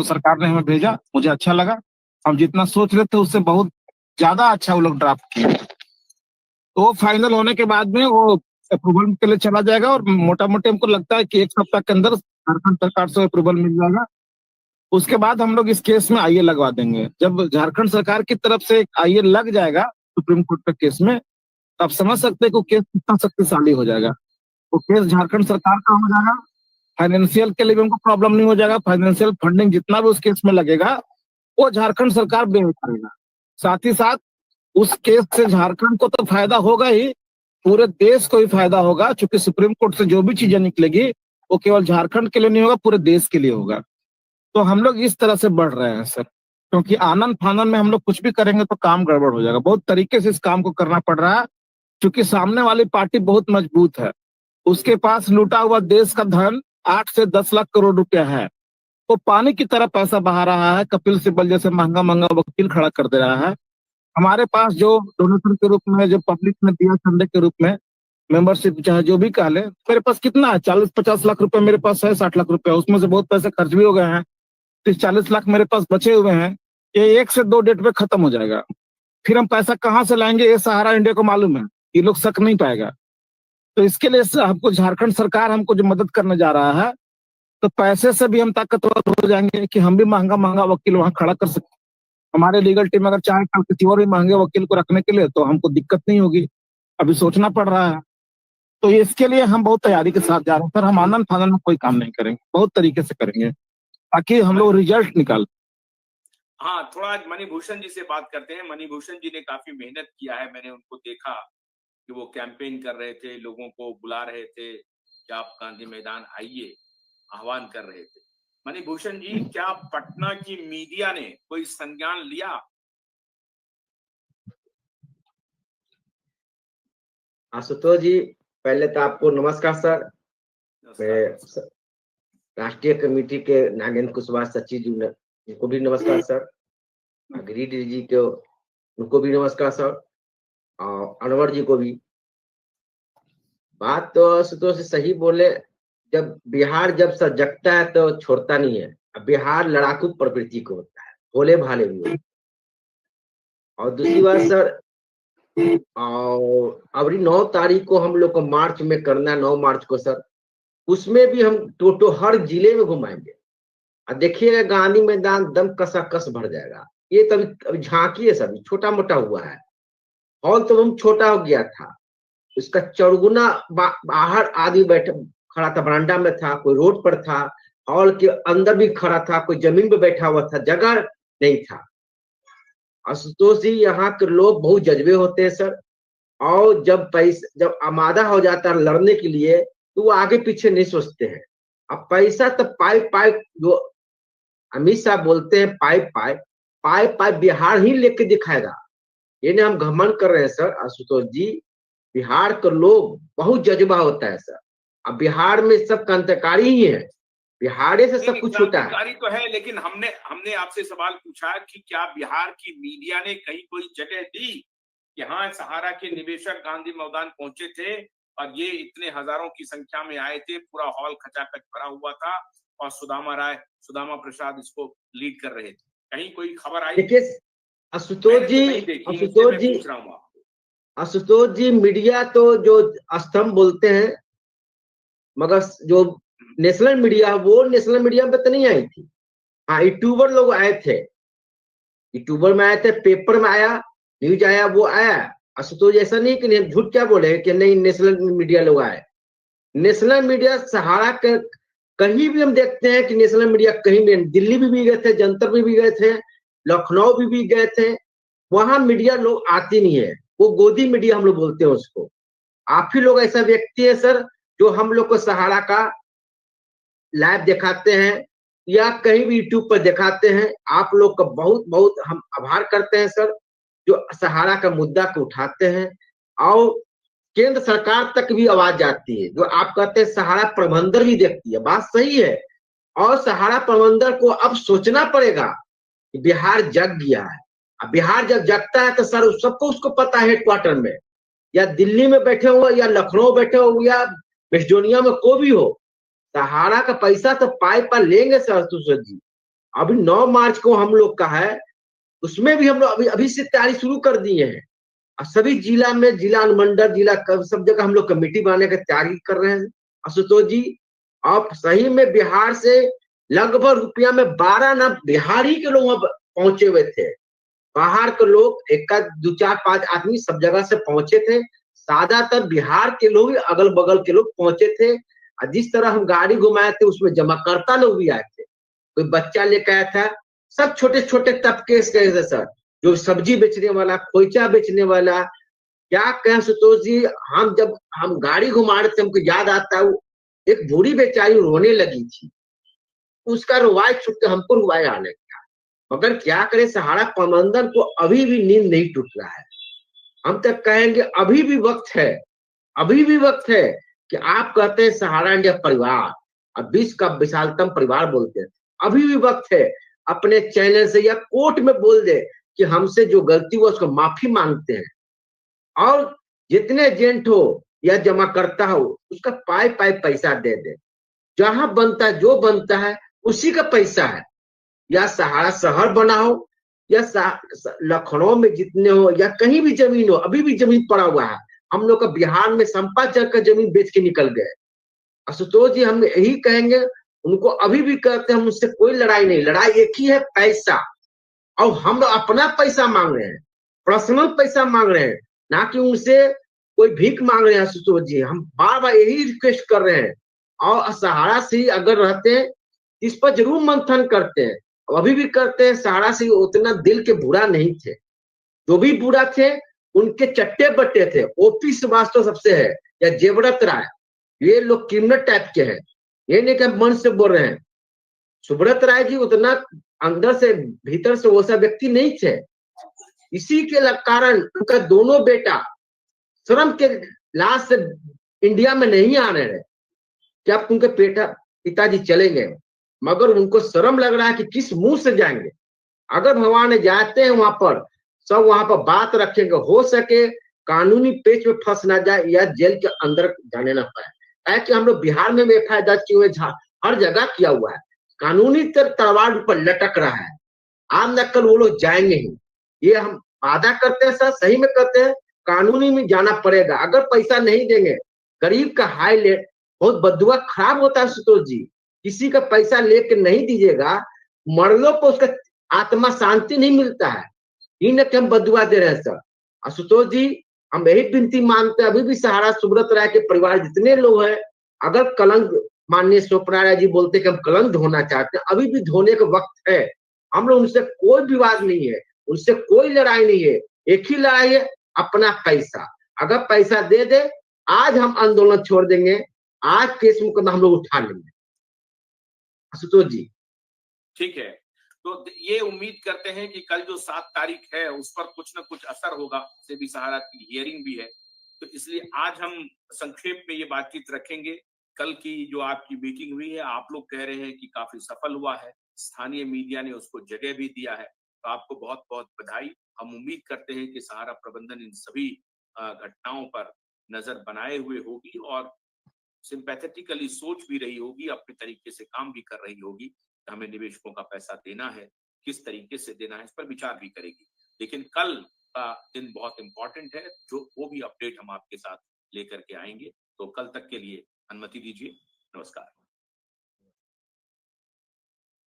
तो सरकार ने हमें भेजा, मुझे अच्छा लगा। हम जितना सोच रहे थे उससे बहुत ज्यादा अच्छा वो लोग ड्राफ्ट किए। तो फाइनल होने के बाद में वो अप्रूवल के लिए चला जाएगा और मोटा मोटी हमको लगता है कि एक सप्ताह के अंदर झारखंड सरकार से अप्रूवल मिल जाएगा। उसके बाद हम लोग इस केस में आईए लगवा देंगे। जब झारखंड सरकार की तरफ से आईए लग जाएगा सुप्रीम कोर्ट के केस में, तो आप समझ सकते हैं कि केस कितना शक्तिशाली हो जाएगा। वो केस झारखंड सरकार का हो जाएगा। फाइनेंशियल के लिए भी हमको प्रॉब्लम नहीं हो जाएगा। फाइनेंशियल फंडिंग जितना भी उस केस में लगेगा वो झारखंड सरकार बेयर करेगा। साथ ही साथ उस केस से झारखंड को तो फायदा होगा ही, पूरे देश को ही फायदा होगा, क्योंकि सुप्रीम कोर्ट से जो भी चीजें निकलेगी वो केवल झारखंड के लिए नहीं होगा, पूरे देश के लिए होगा। तो हम लोग इस तरह से बढ़ रहे हैं सर, क्योंकि आनंद फानन में हम लोग कुछ भी करेंगे तो काम गड़बड़ हो जाएगा। बहुत तरीके से इस काम को करना पड़ रहा है, क्योंकि सामने वाली पार्टी बहुत मजबूत है। उसके पास लूटा हुआ देश का धन 8 से 10 लाख करोड़ रुपया है। वो पानी की तरह पैसा बहा रहा है, कपिल सिब्बल जैसे महंगा महंगा वकील खड़ा कर दे रहा है। हमारे पास जो डोनेशन के रूप में, जो पब्लिक ने दिया चंदे के रूप में, मेंबरशिप चाहे जो भी कह ले, मेरे पास कितना है, 40-50 लाख रुपए मेरे पास है, 60 लाख रुपए, उसमें से बहुत पैसे खर्च भी हो गए हैं। 30-40 लाख मेरे पास बचे हुए हैं। ये 1 से 2 डेट में खत्म हो जाएगा। फिर हम पैसा कहाँ से लाएंगे, ये सहारा इंडिया को मालूम है। ये लोग शक नहीं पाएगा। तो इसके लिए हमको झारखंड सरकार हमको जो मदद करने जा रहा है, तो पैसे से भी हम ताकतवर हो जाएंगे कि हम भी महंगा महंगा वकील वहां खड़ा कर सकते। हमारे लीगल टीम अगर चाहे कल किसी और भी महंगे वकील को रखने के लिए, तो हमको दिक्कत नहीं होगी। अभी सोचना पड़ रहा है। तो इसके लिए हम बहुत तैयारी के साथ जा रहे हैं सर। हम आनंद फानन में कोई काम नहीं करेंगे, बहुत तरीके से करेंगे ताकि हम लोग रिजल्ट निकाल। हाँ, थोड़ा मणिभूषण जी से बात करते हैं। मणिभूषण जी ने काफी मेहनत किया है। मैंने उनको देखा कि वो कैंपेन कर रहे थे, लोगों को बुला रहे थे कि आप गांधी मैदान आइए, आह्वान कर रहे थे। मणिभूषण जी, क्या पटना की मीडिया ने कोई संज्ञान लिया? आशुतोष जी, पहले तो आपको नमस्कार सर। मैं राष्ट्रीय कमेटी के नागेंद्र कुशवाहा सचिव जी, उनको भी नमस्कार सर। गिरिडीह जी को, उनको भी नमस्कार सर, और अनवर जी को भी। बात तो आशुतोष सही बोले, जब बिहार जब सजगता है तो छोड़ता नहीं है। अब बिहार लड़ाकू प्रवृत्ति को होता है, भोले भाले भी होते हैं। और दूसरी बात सर, और अभी 9 तारीख को हम लोग को मार्च में करना है, 9 मार्च को सर। उसमें भी हम टोटो हर जिले में घुमाएंगे। और देखिएगा गांधी मैदान दम कसा कस भर जाएगा। ये तो अभी झांकी है सर, छोटा मोटा हुआ है। हॉल तो हम छोटा हो गया था, उसका चौगुना बाहर आदमी बैठा खड़ा था, बरामदा में था, कोई रोड पर था, हॉल के अंदर भी खड़ा था, कोई जमीन पे बैठा हुआ था, जगह नहीं था। आशुतोष जी, यहाँ के लोग बहुत जज्बे होते हैं सर। और जब आमादा हो जाता है लड़ने के लिए, तो वो आगे पीछे नहीं सोचते हैं। अब पैसा तो पाई पाई, जो अमित शाह बोलते हैं पाई पाई पाई पाई, बिहार ही लेके दिखाएगा। ये नहीं हम घमंड कर रहे हैं सर आशुतोष जी। बिहार के लोग बहुत जज्बा होता है सर। अब बिहार में सब क्रांतिकारी ही है, बिहार से सब कुछ होता है। क्रांतिकारी तो है, लेकिन हमने आपसे सवाल पूछा कि क्या बिहार की मीडिया ने कहीं कोई जगह दी कि हाँ, सहारा के निवेशक गांधी मैदान पहुंचे थे और ये इतने हजारों की संख्या में आए थे, पूरा हॉल खचाखच भरा हुआ था और सुदामा प्रसाद इसको लीड कर रहे थे? कहीं कोई खबर आई? देखिए आशुतोष जी, मीडिया तो जो स्तंभ बोलते हैं, मगर जो नेशनल मीडिया, वो नेशनल मीडिया में तो नहीं आई थी। हाँ, यूट्यूबर लोग आए थे, यूट्यूबर में आए थे, पेपर में आया, न्यूज आया, वो आया। आशुतोष, ऐसा नहीं कि नहीं, झूठ क्या बोले कि नहीं नेशनल मीडिया लोग आए। नेशनल मीडिया सहारा के कहीं भी हम देखते हैं कि नेशनल मीडिया कहीं भी, दिल्ली भी गए थे, जंतर भी गए थे, लखनऊ भी गए थे, वहां मीडिया लोग आती नहीं है। वो गोदी मीडिया हम लोग बोलते हैं उसको। आप ही लोग ऐसा व्यक्ति है सर जो हम लोग को सहारा का लाइव दिखाते हैं या कहीं भी यूट्यूब पर दिखाते हैं। आप लोग का बहुत बहुत हम आभार करते हैं सर, जो सहारा का मुद्दा को उठाते हैं और केंद्र सरकार तक भी आवाज जाती है। जो आप कहते हैं सहारा प्रबंधन भी देखती है, बात सही है। और सहारा प्रबंधन को अब सोचना पड़ेगा कि बिहार जग गया है। अब बिहार जब जगता है तो सर सबको उसको पता है, हेडक्वार्टर में या दिल्ली में बैठे हो या लखनऊ बैठे हो या मेस्डोनिया में कोई भी हो, सहारा का पैसा तो पाई लेंगे सर आशुतोष जी। अभी 9 मार्च को हम लोग का है, उसमें भी हम लोग अभी से तैयारी शुरू कर दिए हैं। सभी जिला में, जिला अनुमंडल, जिला सब जगह हम लोग कमेटी बनाने की तैयारी कर रहे हैं। आशुतोष जी, आप सही में बिहार से लगभग रुपया में 12 ना बिहारी के लोग पहुंचे हुए थे। बाहर के लोग एक 2 4 5 आदमी सब जगह से पहुंचे थे। ज्यादातर बिहार के लोग, अगल बगल के लोग पहुंचे थे। जिस तरह हम गाड़ी घुमाए थे उसमें जमाकर्ता लोग भी आए थे। कोई बच्चा लेकर आया था, सब छोटे छोटे तबके से सर, जो सब्जी बेचने वाला, खोइचा बेचने वाला, क्या कहें सुतोष जी, हम जब हम गाड़ी घुमा रहे थे, हमको याद आता है एक बूढ़ी बेचारी रोने लगी थी, उसका रुवाई छूट के हमको रुवाई आने लगा। मगर क्या करे, सहारा प्रबंधन को अभी भी नींद नहीं टूट रहा है। हम तक कहेंगे अभी भी वक्त है, अभी भी वक्त है कि आप कहते हैं सहारा इंडिया परिवार, अब विश्व का विशालतम परिवार बोलते हैं, अभी भी वक्त है अपने चैनल से या कोर्ट में बोल दे कि हमसे जो गलती हुआ उसको माफी मांगते हैं, और जितने एजेंट हो या जमा करता हो उसका पाई पाई पैसा दे दे। जहां बनता है, जो बनता है उसी का पैसा है। या सहारा शहर बनाओ, या लखनऊ में जितने हो या कहीं भी जमीन हो, अभी भी जमीन पड़ा हुआ है। हम लोग का बिहार में संपा जग का जमीन बेच के निकल गए। आशुतोष जी, हम यही कहेंगे उनको, अभी भी कहते हैं मुझसे कोई लड़ाई नहीं, लड़ाई एक ही है, पैसा। और हम अपना पैसा मांग रहे हैं, पर्सनल पैसा मांग रहे हैं, ना कि उनसे कोई भीख मांग रहे हैं। आशुतोष जी, हम बार बार यही रिक्वेस्ट कर रहे हैं। और सहारा से अगर रहते हैं इस पर जरूर मंथन करते हैं, अभी भी करते हैं। सहारा से उतना दिल के बुरा नहीं थे, जो भी बुरा थे उनके चट्टे बट्टे थे। ओपी श्रीवास्तव सबसे है, या जेवरत राय, ये लोग क्रिमिनल टाइप के हैं। ये नहीं कि मन से बोल रहे हैं। सुब्रत राय जी उतना अंदर से, भीतर से वैसा व्यक्ति नहीं थे। इसी के कारण उनका दोनों बेटा श्रम के लाश से इंडिया में नहीं आने रहे। क्या उनके पिताजी चलेंगे, मगर उनको शर्म लग रहा है कि किस मुंह से जाएंगे। अगर भगवान जाते हैं वहां पर, सब वहां पर बात रखेंगे, हो सके कानूनी पेच में फंस ना जाए या जेल के अंदर जाने ना पाए। कि हम लोग बिहार में एफआईआर दर्ज किए हुए, हर जगह किया हुआ है, कानूनी तलवार पर लटक रहा है। आम नक्कल वो लोग जाएंगे ही, ये हम वादा करते हैं सर, सही में करते हैं। कानूनी में जाना पड़ेगा, अगर पैसा नहीं देंगे, गरीब का हाई लेट बहुत बदुआ खराब होता है। सुतोष जी, किसी का पैसा लेके नहीं दीजिएगा, मरलों को उसका आत्मा शांति नहीं मिलता है। इन हम बदुआ दे रहे हैं सर। आशुतोष जी, हम यही विनती मानते हैं, अभी भी सहारा सुब्रत राय के परिवार जितने लोग हैं, अगर कलंक, माननीय स्वप्ना राय जी बोलते कि हम कलंक धोना चाहते हैं, अभी भी धोने का वक्त है। हम लोग उनसे कोई विवाद नहीं है, उनसे कोई लड़ाई नहीं है। एक ही लड़ाई है, अपना पैसा। अगर पैसा दे दे, आज हम आंदोलन छोड़ देंगे, आज केस मुकदमा हम लोग उठा लेंगे। आशुतोष जी, ठीक है, तो ये उम्मीद करते हैं कि कल जो 7 तारीख है उस पर कुछ ना कुछ असर होगा। सेबी सहारा की हियरिंग भी है, तो इसलिए आज हम संक्षेप में ये बातचीत रखेंगे। कल की जो आपकी मीटिंग हुई है, आप लोग कह रहे हैं कि काफी सफल हुआ है, स्थानीय मीडिया ने उसको जगह भी दिया है, तो आपको बहुत बहुत बधाई। हम उम्मीद करते हैं कि सहारा प्रबंधन इन सभी घटनाओं पर नजर बनाए हुए होगी और सिंपैथेटिकली सोच भी रही होगी, अपने तरीके से काम भी कर रही होगी। हमें निवेशकों का पैसा देना है, किस तरीके से देना है, इस पर विचार भी करेगी। लेकिन कल का दिन बहुत इंपॉर्टेंट है, जो वो भी अपडेट हम आपके साथ लेकर के आएंगे। तो कल तक के लिए अनुमति दीजिए, नमस्कार।